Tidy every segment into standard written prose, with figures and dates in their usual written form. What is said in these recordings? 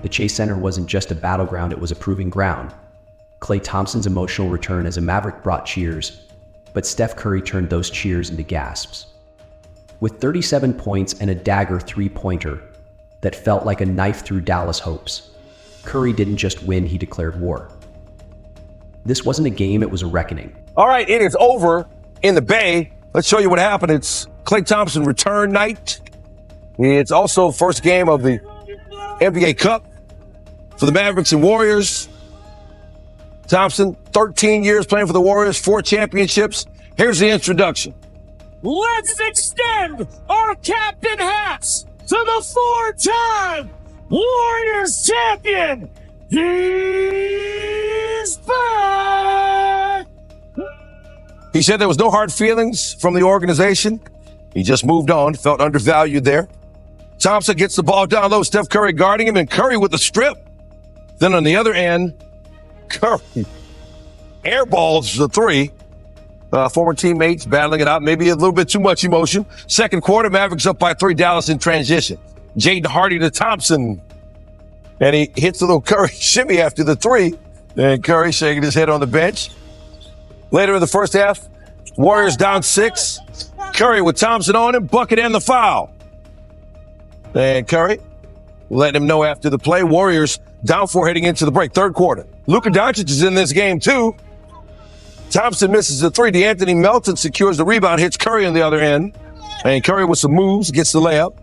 The Chase Center wasn't just a battleground, it was a proving ground. Klay Thompson's emotional return as a Maverick brought cheers, but Steph Curry turned those cheers into gasps. With 37 points and a dagger three-pointer that felt like a knife through Dallas hopes, Curry didn't just win, he declared war. This wasn't a game, it was a reckoning. All right, it is over in the Bay. Let's show you what happened. It's Klay Thompson return night. It's also first game of the NBA Cup for the Mavericks and Warriors. Thompson, 13 years playing for the Warriors, 4 championships. Here's the introduction. Let's extend our captain hats to the 4-time Warriors champion. He's back. He said there was no hard feelings from the organization. He just moved on, felt undervalued there. Thompson gets the ball down low, Steph Curry guarding him, and Curry with the strip. Then on the other end, Curry airballs the three. Former teammates battling it out, maybe a little bit too much emotion. Second quarter, Mavericks up by 3, Dallas in transition. Jaden Hardy to Thompson. And he hits a little Curry shimmy after the 3. And Curry shaking his head on the bench. Later in the first half, Warriors down 6. Curry with Thompson on him, bucket and the foul. And Curry letting him know after the play. Warriors down 4 heading into the break. Third quarter. Lukadoncic is in this game too. Thompson misses the 3. DeAnthony Melton secures the rebound, hits Curry on the other end. And Curry with some moves, gets the layup.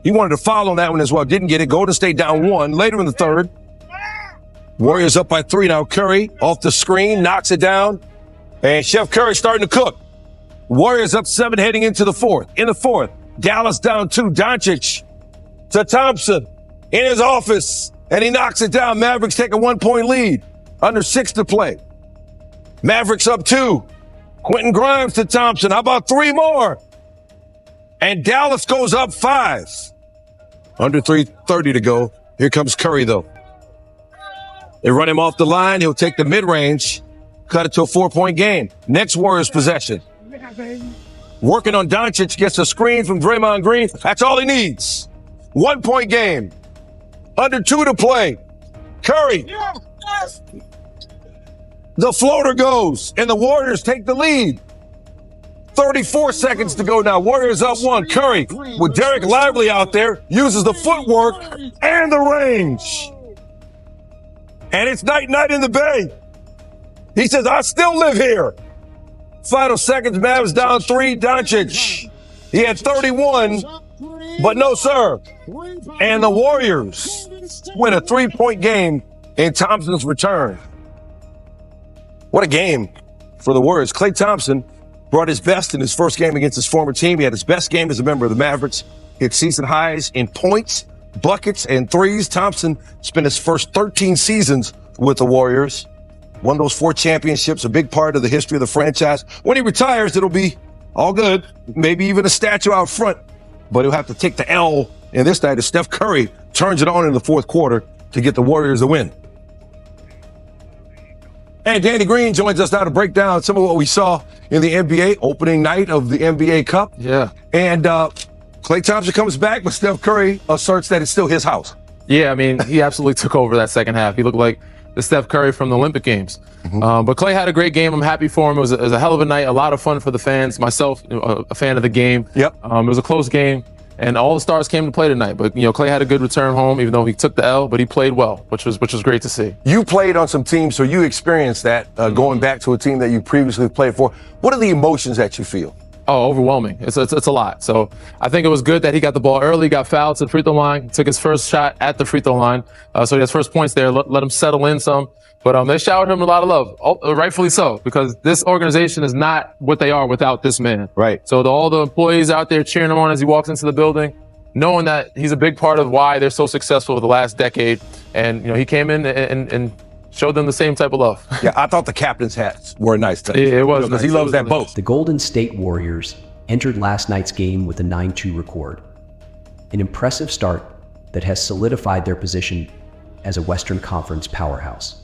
He wanted to foul on that one as well, didn't get it. Golden State down 1. Later in the third, Warriors up by 3 now. Curry off the screen, knocks it down. And Chef Curry starting to cook. Warriors up 7 heading into the fourth. In the fourth, Dallas down 2. Doncic to Thompson in his office, and he knocks it down. Mavericks take a 1-point lead. Under 6 to play. Mavericks up 2. Quentin Grimes to Thompson. How about 3 more? And Dallas goes up 5. Under 3:30 to go. Here comes Curry, though. They run him off the line. He'll take the mid-range, cut it to a 4-point game. Next Warriors possession. Working on Doncic, gets a screen from Draymond Green. That's all he needs. 1-point game. Under 2 to play. Curry. The floater goes, and the Warriors take the lead. 34 seconds to go now. Warriors up 1. Curry with Derek Lively out there, uses the footwork and the range. And it's night in the Bay. He says, I still live here. Final seconds, Mavs down 3. Doncic. He had 31, but no, sir. And the Warriors win a 3-point game in Thompson's return. What a game for the Warriors. Klay Thompson brought his best in his first game against his former team. He had his best game as a member of the Mavericks. Hit season highs in points, buckets, and threes. Thompson spent his first 13 seasons with the Warriors. Won those 4 championships, a big part of the history of the franchise. When he retires, it'll be all good. Maybe even a statue out front. But he'll have to take the L. And this night, as Steph Curry turns it on in the fourth quarter to get the Warriors a win. And Danny Green joins us now to break down some of what we saw in the NBA opening night of the NBA Cup. Yeah. And Klay Thompson comes back, but Steph Curry asserts that it's still his house. Yeah, I mean, he absolutely took over that second half. He looked like the Steph Curry from the Olympic Games. But Klay had a great game. I'm happy for him. It was a hell of a night, a lot of fun for the fans. Myself, a fan of the game. Yep. It was a close game. And all the stars came to play tonight. But, Klay had a good return home, even though he took the L, but he played well, which was great to see. You played on some teams, so you experienced that going back to a team that you previously played for. What are the emotions that you feel? Oh, overwhelming. It's a lot. So I think it was good that he got the ball early, got fouled to the free throw line, took his first shot at the free throw line. So he has first points there, let him settle in some. But they showered him a lot of love, rightfully so, because this organization is not what they are without this man. Right. So all the employees out there cheering him on as he walks into the building, knowing that he's a big part of why they're so successful the last decade. And, he came in and showed them the same type of love. Yeah, I thought the captain's hats were a nice touch. Yeah, it was because nice. he loves that boat. The Golden State Warriors entered last night's game with a 9-2 record, an impressive start that has solidified their position as a Western Conference powerhouse.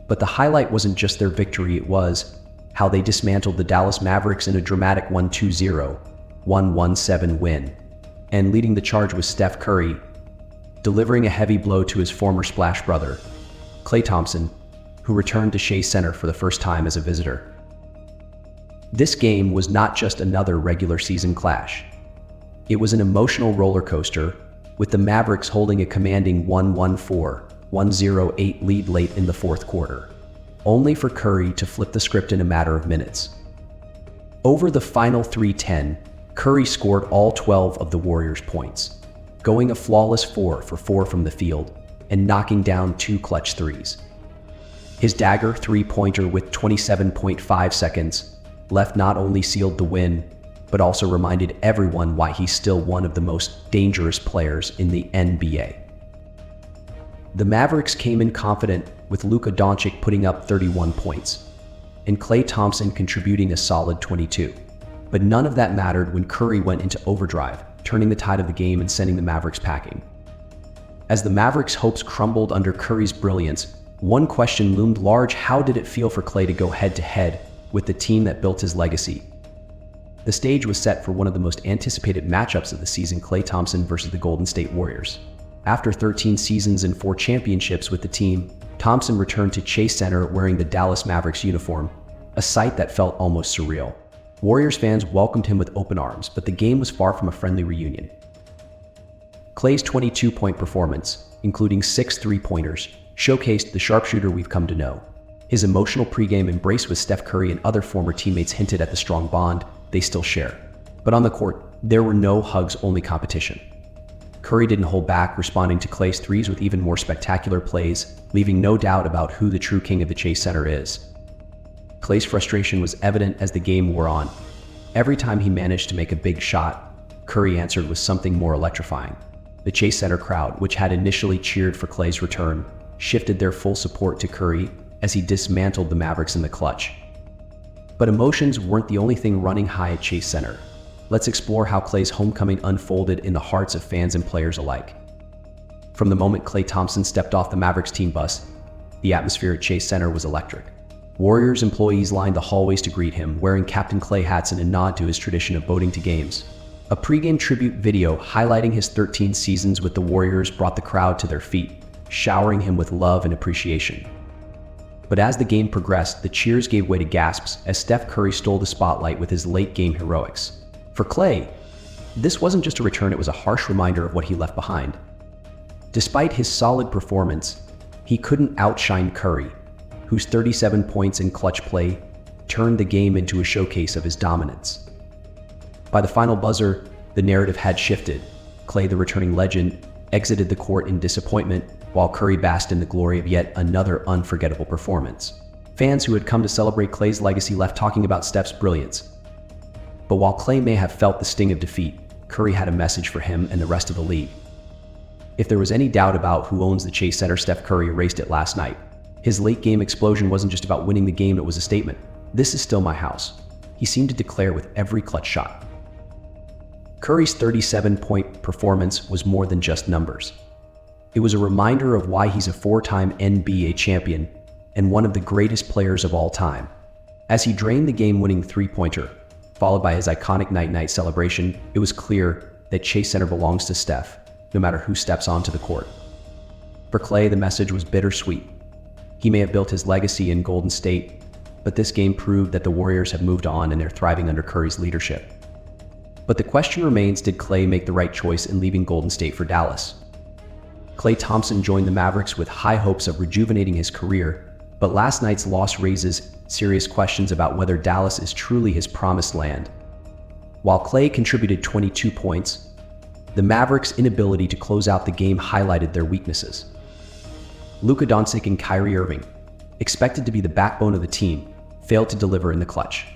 But the highlight wasn't just their victory, it was how they dismantled the Dallas Mavericks in a dramatic 1-2-0, 1-1-7 win. And leading the charge was Steph Curry, delivering a heavy blow to his former splash brother, Klay Thompson, who returned to Chase Center for the first time as a visitor. This game was not just another regular season clash. It was an emotional roller coaster, with the Mavericks holding a commanding 108 lead late in the fourth quarter, only for Curry to flip the script in a matter of minutes. Over the final 3:10, Curry scored all 12 of the Warriors' points, going a flawless 4 for 4 from the field and knocking down 2 clutch threes. His dagger three-pointer with 27.5 seconds left not only sealed the win, but also reminded everyone why he's still one of the most dangerous players in the NBA. The Mavericks came in confident, with Lukadoncic putting up 31 points and Klay Thompson contributing a solid 22. But none of that mattered when Curry went into overdrive, turning the tide of the game and sending the Mavericks packing. As the Mavericks' hopes crumbled under Curry's brilliance, one question loomed large: how did it feel for Klay to go head-to-head with the team that built his legacy? The stage was set for one of the most anticipated matchups of the season: Klay Thompson versus the Golden State Warriors. After 13 seasons and 4 championships with the team, Thompson returned to Chase Center wearing the Dallas Mavericks uniform, a sight that felt almost surreal. Warriors fans welcomed him with open arms, but the game was far from a friendly reunion. Klay's 22-point performance, including 6 three-pointers, showcased the sharpshooter we've come to know. His emotional pregame embrace with Steph Curry and other former teammates hinted at the strong bond they still share. But on the court, there were no hugs, only competition. Curry didn't hold back, responding to Klay's threes with even more spectacular plays, leaving no doubt about who the true king of the Chase Center is. Klay's frustration was evident as the game wore on. Every time he managed to make a big shot, Curry answered with something more electrifying. The Chase Center crowd, which had initially cheered for Klay's return, shifted their full support to Curry as he dismantled the Mavericks in the clutch. But emotions weren't the only thing running high at Chase Center. Let's explore how Klay's homecoming unfolded in the hearts of fans and players alike. From the moment Klay Thompson stepped off the Mavericks team bus, the atmosphere at Chase Center was electric. Warriors employees lined the hallways to greet him, wearing Captain Klay hats in a nod to his tradition of boating to games. A pregame tribute video highlighting his 13 seasons with the Warriors brought the crowd to their feet, showering him with love and appreciation. But as the game progressed, the cheers gave way to gasps as Steph Curry stole the spotlight with his late-game heroics. For Klay, this wasn't just a return, it was a harsh reminder of what he left behind. Despite his solid performance, he couldn't outshine Curry, whose 37 points in clutch play turned the game into a showcase of his dominance. By the final buzzer, the narrative had shifted. Klay, the returning legend, exited the court in disappointment, while Curry basked in the glory of yet another unforgettable performance. Fans who had come to celebrate Klay's legacy left talking about Steph's brilliance. But while Klay may have felt the sting of defeat, Curry had a message for him and the rest of the league. If there was any doubt about who owns the Chase Center, Steph Curry erased it last night. His late-game explosion wasn't just about winning the game, it was a statement. "This is still my house," he seemed to declare with every clutch shot. Curry's 37-point performance was more than just numbers. It was a reminder of why he's a 4-time NBA champion and one of the greatest players of all time. As he drained the game-winning three-pointer, followed by his iconic night-night celebration, it was clear that Chase Center belongs to Steph, no matter who steps onto the court. For Klay, the message was bittersweet. He may have built his legacy in Golden State, but this game proved that the Warriors have moved on and they're thriving under Curry's leadership. But the question remains, did Klay make the right choice in leaving Golden State for Dallas? Klay Thompson joined the Mavericks with high hopes of rejuvenating his career, but last night's loss raises serious questions about whether Dallas is truly his promised land. While Klay contributed 22 points, the Mavericks' inability to close out the game highlighted their weaknesses. Lukadoncic and Kyrie Irving, expected to be the backbone of the team, failed to deliver in the clutch.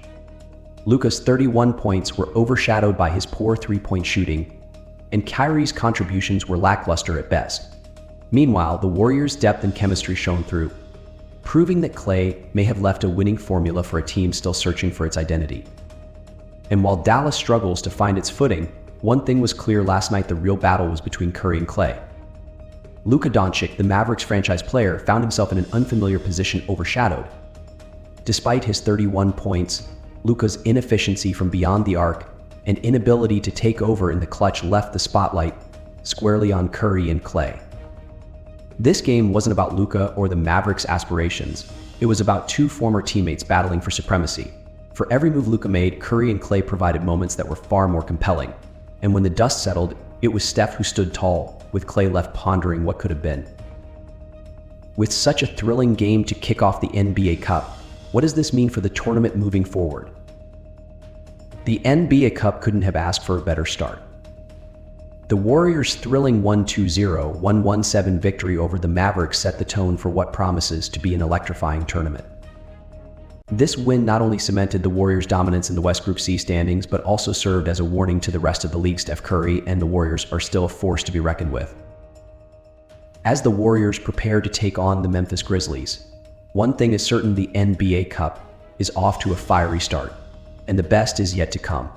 Luka's 31 points were overshadowed by his poor three-point shooting, and Kyrie's contributions were lackluster at best. Meanwhile, the Warriors' depth and chemistry shone through, proving that Klay may have left a winning formula for a team still searching for its identity. And while Dallas struggles to find its footing, one thing was clear last night: the real battle was between Curry and Klay. Lukadoncic, the Mavericks franchise player, found himself in an unfamiliar position, overshadowed. Despite his 31 points, Luka's inefficiency from beyond the arc and inability to take over in the clutch left the spotlight squarely on Curry and Klay. This game wasn't about Luka or the Mavericks' aspirations. It was about two former teammates battling for supremacy. For every move Luka made, Curry and Klay provided moments that were far more compelling. And when the dust settled, it was Steph who stood tall, with Klay left pondering what could have been. With such a thrilling game to kick off the NBA Cup, what does this mean for the tournament moving forward? The NBA Cup couldn't have asked for a better start. The Warriors' thrilling 1-2-0, 1-1-7 victory over the Mavericks set the tone for what promises to be an electrifying tournament. This win not only cemented the Warriors' dominance in the West Group C standings, but also served as a warning to the rest of the league. Steph Curry and the Warriors are still a force to be reckoned with. As the Warriors prepare to take on the Memphis Grizzlies, one thing is certain: the NBA Cup is off to a fiery start, and the best is yet to come.